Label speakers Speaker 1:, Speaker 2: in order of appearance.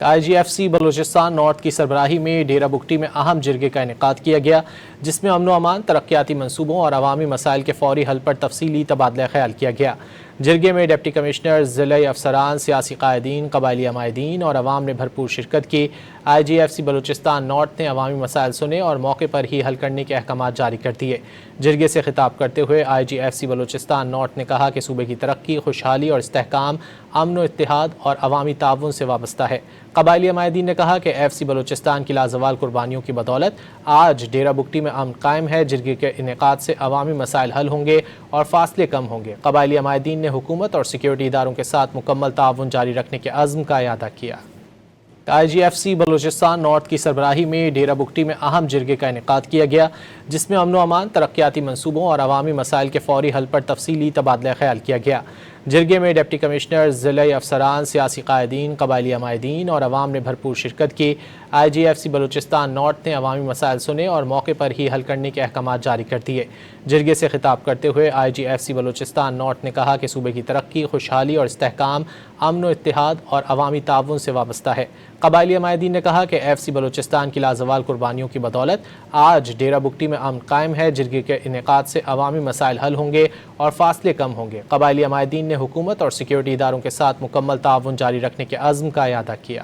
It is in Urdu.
Speaker 1: IGFC بلوچستان نارتھ کی سربراہی میں ڈیرہ بگٹی میں اہم جرگے کا انعقاد کیا گیا، جس میں امن و امان، ترقیاتی منصوبوں اور عوامی مسائل کے فوری حل پر تفصیلی تبادلہ خیال کیا گیا۔ جرگے میں ڈپٹی کمشنر، ضلعی افسران، سیاسی قائدین، قبائلی عمائدین اور عوام نے بھرپور شرکت کی۔ IGFC بلوچستان نارتھ نے عوامی مسائل سنے اور موقع پر ہی حل کرنے کے احکامات جاری کر دیے۔ جرگے سے خطاب کرتے ہوئے IGFC بلوچستان نارتھ نے کہا کہ صوبے کی ترقی، خوشحالی اور استحکام امن و اتحاد اور عوامی تعاون سے وابستہ ہے۔ قبائلی عمائدین نے کہا کہ FC بلوچستان کی لازوال قربانیوں کی بدولت آج ڈیرہ بگٹی میں امن قائم ہے۔ جرگے کے انعقاد سے عوامی مسائل حل ہوں گے اور فاصلے کم ہوں گے۔ قبائلی عمائدین نے حکومت اور سیکیورٹی اداروں کے ساتھ مکمل تعاون جاری رکھنے کے عزم کا اعادہ کیا۔ IGFC بلوچستان نارتھ کی سربراہی میں ڈیرہ بگٹی میں اہم جرگے کا انعقاد کیا گیا، جس میں امن و امان، ترقیاتی منصوبوں اور عوامی مسائل کے فوری حل پر تفصیلی تبادلہ خیال کیا گیا۔ جرگے میں ڈپٹی کمشنر، ضلعی افسران، سیاسی قائدین، قبائلی عمائدین اور عوام نے بھرپور شرکت کی۔ IGFC بلوچستان نارتھ نے عوامی مسائل سنے اور موقع پر ہی حل کرنے کے احکامات جاری کر دیے۔ جرگے سے خطاب کرتے ہوئے IGFC بلوچستان نارتھ نے کہا کہ صوبے کی ترقی، خوشحالی اور استحکام امن و اتحاد اور عوامی تعاون سے وابستہ ہے۔ قبائلی عمائدین نے کہا کہ FC بلوچستان کی لازوال قربانیوں کی بدولت آج ڈیرہ بگٹی میں امن قائم ہے۔ جرگے کے انعقاد سے عوامی مسائل حل ہوں گے اور فاصلے کم ہوں گے۔ قبائلی عمائدین نے حکومت اور سیکیورٹی اداروں کے ساتھ مکمل تعاون جاری رکھنے کے عزم کا اعادہ کیا۔